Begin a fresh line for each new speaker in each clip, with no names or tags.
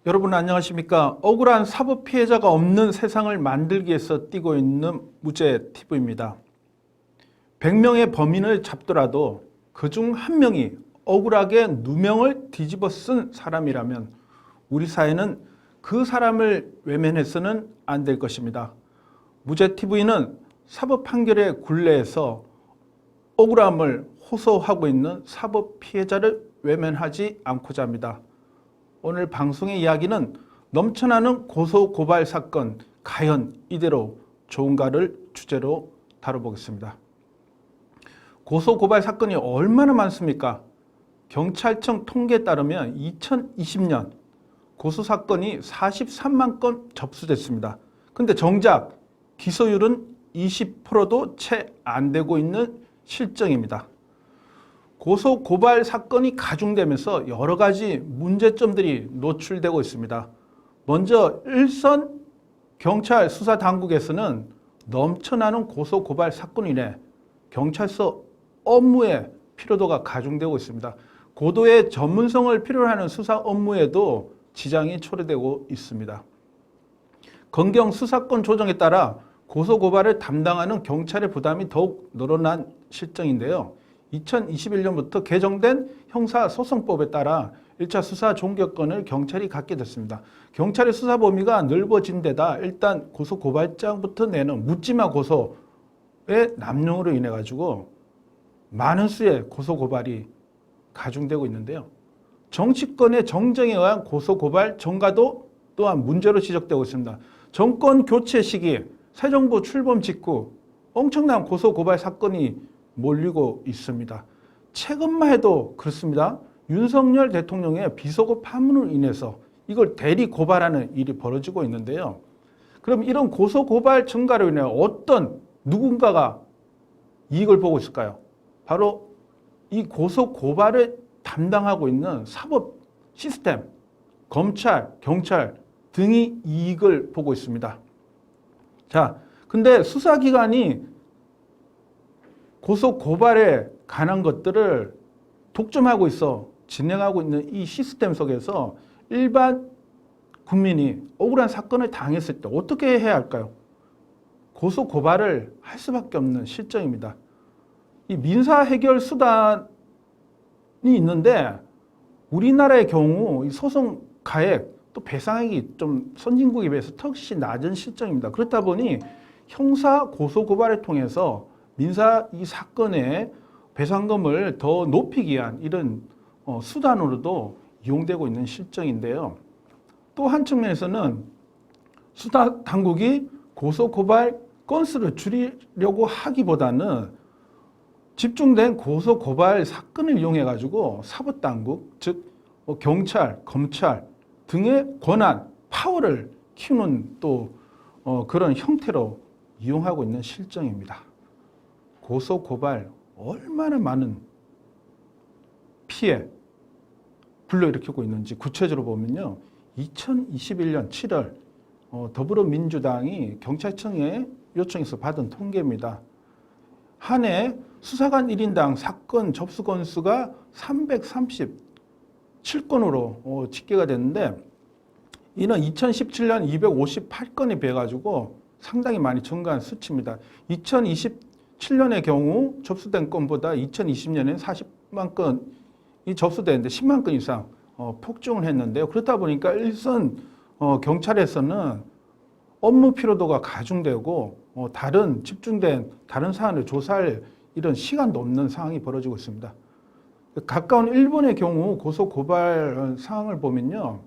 여러분 안녕하십니까? 억울한 사법 피해자가 없는 세상을 만들기 위해서 뛰고 있는 무죄TV입니다. 100명의 범인을 잡더라도 그중 한 명이 억울하게 누명을 뒤집어 쓴 사람이라면 우리 사회는 그 사람을 외면해서는 안 될 것입니다. 무죄TV는 사법 판결의 굴레에서 억울함을 호소하고 있는 사법 피해자를 외면하지 않고자 합니다. 오늘 방송의 이야기는 넘쳐나는 고소고발 사건, 과연 이대로 좋은가를 주제로 다뤄보겠습니다. 고소고발 사건이 얼마나 많습니까? 경찰청 통계에 따르면 2020년 고소사건이 43만 건 접수됐습니다. 근데 정작 기소율은 20%도 채 안 되고 있는 실정입니다. 고소 고발 사건이 가중되면서 여러 가지 문제점들이 노출되고 있습니다. 먼저 일선 경찰 수사 당국에서는 넘쳐나는 고소 고발 사건으로 인해 경찰서 업무의 피로도가 가중되고 있습니다. 고도의 전문성을 필요로 하는 수사 업무에도 지장이 초래되고 있습니다. 검경 수사권 조정에 따라 고소 고발을 담당하는 경찰의 부담이 더욱 늘어난 실정인데요. 2021년부터 개정된 형사소송법에 따라 1차 수사 종결권을 경찰이 갖게 됐습니다. 경찰의 수사 범위가 넓어진 데다 일단 고소고발장부터 내는 묻지마 고소의 남용으로 인해 가지고 많은 수의 고소고발이 가중되고 있는데요. 정치권의 정정에 의한 고소고발 전가도 또한 문제로 지적되고 있습니다. 정권 교체 시기 새 정부 출범 직후 엄청난 고소고발 사건이 몰리고 있습니다. 최근만 해도 그렇습니다. 윤석열 대통령의 비속어 파문으로 인해서 이걸 대리 고발하는 일이 벌어지고 있는데요. 그럼 이런 고소고발 증가로 인해 어떤 누군가가 이익을 보고 있을까요? 바로 이 고소고발을 담당하고 있는 사법 시스템, 검찰, 경찰 등이 이익을 보고 있습니다. 자, 근데 수사기관이 고소 고발에 관한 것들을 독점하고 있어 진행하고 있는 이 시스템 속에서 일반 국민이 억울한 사건을 당했을 때 어떻게 해야 할까요? 고소 고발을 할 수밖에 없는 실정입니다. 이 민사 해결 수단이 있는데 우리나라의 경우 이 소송 가액 또 배상액이 좀 선진국에 비해서 턱시 낮은 실정입니다. 그렇다 보니 형사 고소 고발을 통해서 민사 이 사건의 배상금을 더 높이기 위한 이런 수단으로도 이용되고 있는 실정인데요. 또 한 측면에서는 수사 당국이 고소 고발 건수를 줄이려고 하기보다는 집중된 고소 고발 사건을 이용해 가지고 사법 당국, 즉 경찰, 검찰 등의 권한, 파워를 키우는 또 그런 형태로 이용하고 있는 실정입니다. 고소 고발 얼마나 많은 피해 불러일으키고 있는지 구체적으로 보면요. 2021년 7월 더불어민주당이 경찰청에 요청해서 받은 통계입니다. 한 해 수사관 1인당 사건 접수 건수가 337건으로 집계가 됐는데 이는 2017년 258건에 비해 가지고 상당히 많이 증가한 수치입니다. 2027년의 경우 접수된 건보다 2020년에는 40만 건이 접수되는데 10만 건 이상 폭증을 했는데요. 그렇다 보니까 일선 경찰에서는 업무 피로도가 가중되고 다른 집중된 다른 사안을 조사할 이런 시간도 없는 상황이 벌어지고 있습니다. 가까운 일본의 경우 고소 고발 상황을 보면요.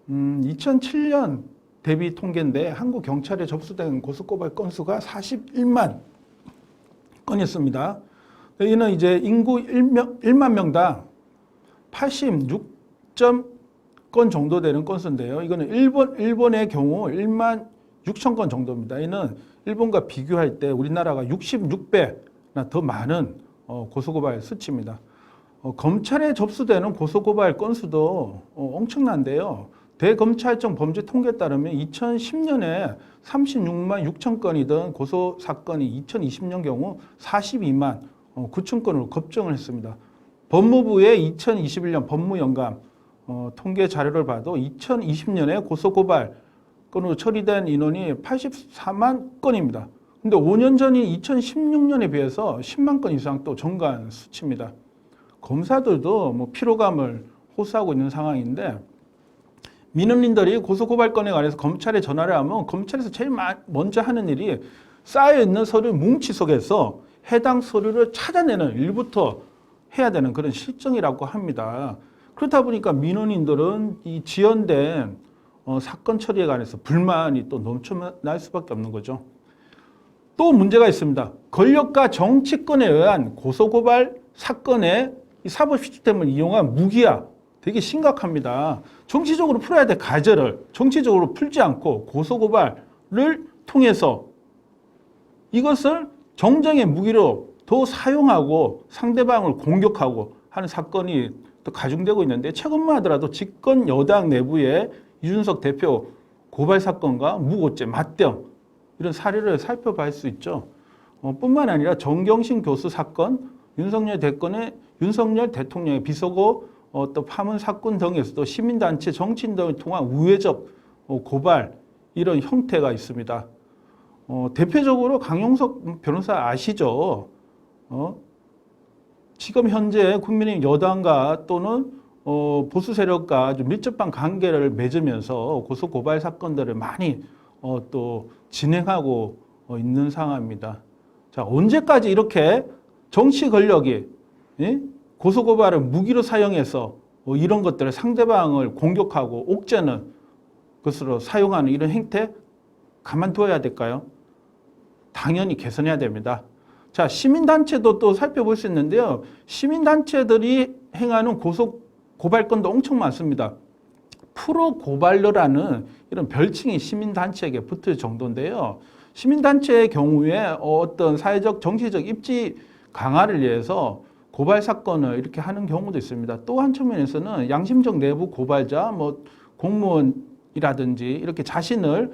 2007년 대비 통계인데 한국 경찰에 접수된 고소 고발 건수가 41만 건이었습니다. 이는 이제 인구 1만 명당 86건 정도 되는 건수인데요. 이거는 일본의 경우 1만 6천 건 정도입니다. 이는 일본과 비교할 때 우리나라가 66배나 더 많은 고소고발 수치입니다. 검찰에 접수되는 고소고발 건수도 엄청난데요. 대검찰청 범죄 통계에 따르면 2010년에 36만 6천 건이던 고소 사건이 2020년 경우 42만 9천 건으로 급증을 했습니다. 법무부의 2021년 법무연감 통계 자료를 봐도 2020년에 고소고발 건으로 처리된 인원이 84만 건입니다. 근데 5년 전인 2016년에 비해서 10만 건 이상 또 증가한 수치입니다. 검사들도 뭐 피로감을 호소하고 있는 상황인데, 민원인들이 고소고발건에 관해서 검찰에 전화를 하면 검찰에서 제일 먼저 하는 일이 쌓여있는 서류 뭉치 속에서 해당 서류를 찾아내는 일부터 해야 되는 그런 실정이라고 합니다. 그렇다 보니까 민원인들은 이 지연된 사건 처리에 관해서 불만이 또 넘쳐날 수밖에 없는 거죠. 또 문제가 있습니다. 권력과 정치권에 의한 고소고발 사건의 이 사법 시스템을 이용한 무기화, 되게 심각합니다. 정치적으로 풀어야 될 과제를 정치적으로 풀지 않고 고소고발을 통해서 이것을 정쟁의 무기로 더 사용하고 상대방을 공격하고 하는 사건이 또 가중되고 있는데, 최근만 하더라도 집권 여당 내부의 이준석 대표 고발 사건과 무고죄, 맞대응 이런 사례를 살펴볼 수 있죠. 뿐만 아니라 정경심 교수 사건, 윤석열 대통령의 비서고 또 파문 사건 등에서도 시민단체, 정치인 등을 통한 우회적 고발 이런 형태가 있습니다. 대표적으로 강용석 변호사 아시죠? 지금 현재 국민의힘 여당과 또는 보수 세력과 좀 밀접한 관계를 맺으면서 고소고발 사건들을 많이 또 진행하고 있는 상황입니다. 자, 언제까지 이렇게 정치 권력이 고소고발을 무기로 사용해서 이런 것들을 상대방을 공격하고 옥죄는 것으로 사용하는 이런 행태 가만둬야 될까요? 당연히 개선해야 됩니다. 자, 시민단체도 또 살펴볼 수 있는데요. 시민단체들이 행하는 고발건도 엄청 많습니다. 프로고발러라는 이런 별칭이 시민단체에게 붙을 정도인데요. 시민단체의 경우에 어떤 사회적, 정치적 입지 강화를 위해서 고발 사건을 이렇게 하는 경우도 있습니다. 또 한 측면에서는 양심적 내부 고발자, 뭐 공무원이라든지 이렇게 자신을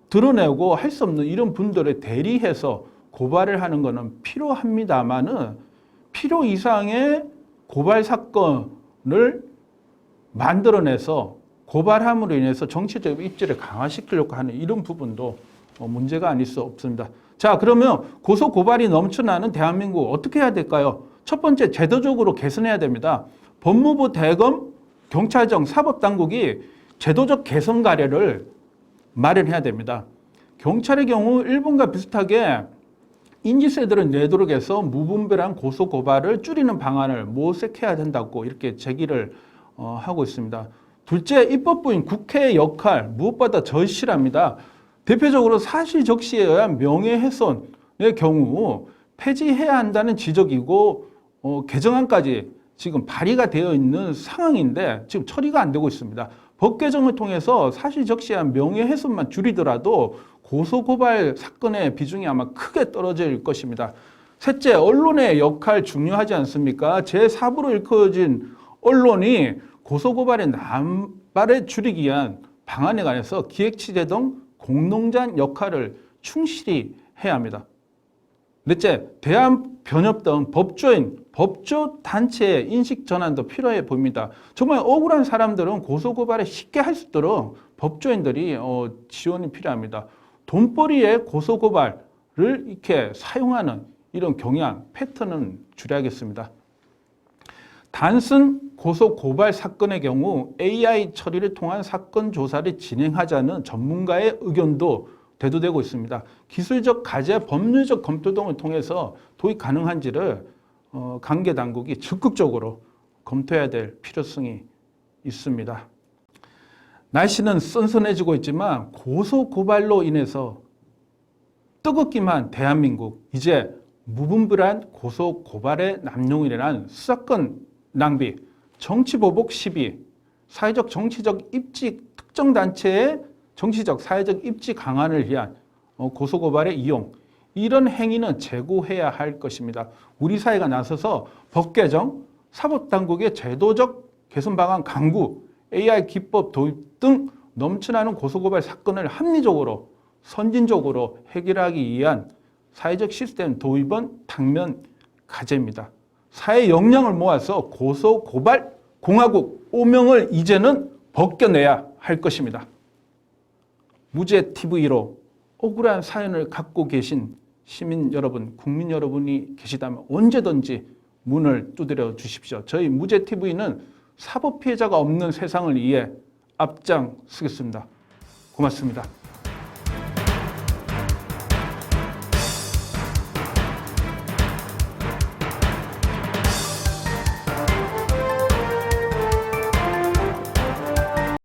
드러내고 할 수 없는 이런 분들을 대리해서 고발을 하는 것은 필요합니다만은 필요 이상의 고발 사건을 만들어내서 고발함으로 인해서 정치적 입지를 강화시키려고 하는 이런 부분도 문제가 아닐 수 없습니다. 자, 그러면 고소고발이 넘쳐나는 대한민국 어떻게 해야 될까요? 첫 번째, 제도적으로 개선해야 됩니다. 법무부, 대검, 경찰청, 사법당국이 제도적 개선 가례를 마련해야 됩니다. 경찰의 경우 일본과 비슷하게 인지세들을 내도록 해서 무분별한 고소고발을 줄이는 방안을 모색해야 된다고 이렇게 제기를 하고 있습니다. 둘째, 입법부인 국회의 역할 무엇보다 절실합니다. 대표적으로 사실적시에 의한 명예훼손의 경우 폐지해야 한다는 지적이고 개정안까지 지금 발의가 되어 있는 상황인데 지금 처리가 안 되고 있습니다. 법 개정을 통해서 사실적시에 의한 명예훼손만 줄이더라도 고소고발 사건의 비중이 아마 크게 떨어질 것입니다. 셋째, 언론의 역할 중요하지 않습니까? 제4부로 일컬어진 언론이 고소고발의 남발을 줄이기 위한 방안에 관해서 기획취재 등 공론장 역할을 충실히 해야 합니다. 넷째, 대한변협 등 법조인, 법조 단체의 인식 전환도 필요해 보입니다. 정말 억울한 사람들은 고소고발을 쉽게 할 수 있도록 법조인들이 지원이 필요합니다. 돈벌이에 고소고발을 이렇게 사용하는 이런 경향, 패턴은 줄여야겠습니다. 단순 고소고발 사건의 경우 AI 처리를 통한 사건 조사를 진행하자는 전문가의 의견도 대두되고 있습니다. 기술적 과제, 법률적 검토 등을 통해서 도입 가능한지를 관계 당국이 적극적으로 검토해야 될 필요성이 있습니다. 날씨는 선선해지고 있지만 고소고발로 인해서 뜨겁기만 대한민국, 이제 무분별한 고소고발의 남용이라는 수사권 낭비, 정치보복 시비, 사회적 정치적 입지 특정 단체의 정치적 사회적 입지 강화를 위한 고소고발의 이용, 이런 행위는 제고해야 할 것입니다. 우리 사회가 나서서 법 개정, 사법당국의 제도적 개선 방안 강구, AI 기법 도입 등 넘쳐나는 고소고발 사건을 합리적으로 선진적으로 해결하기 위한 사회적 시스템 도입은 당면 과제입니다. 사회 역량을 모아서 고소고발 공화국 오명을 이제는 벗겨내야 할 것입니다. 무죄 TV로 억울한 사연을 갖고 계신 시민 여러분, 국민 여러분이 계시다면 언제든지 문을 두드려 주십시오. 저희 무죄 TV는 사법 피해자가 없는 세상을 위해 앞장서겠습니다. 고맙습니다.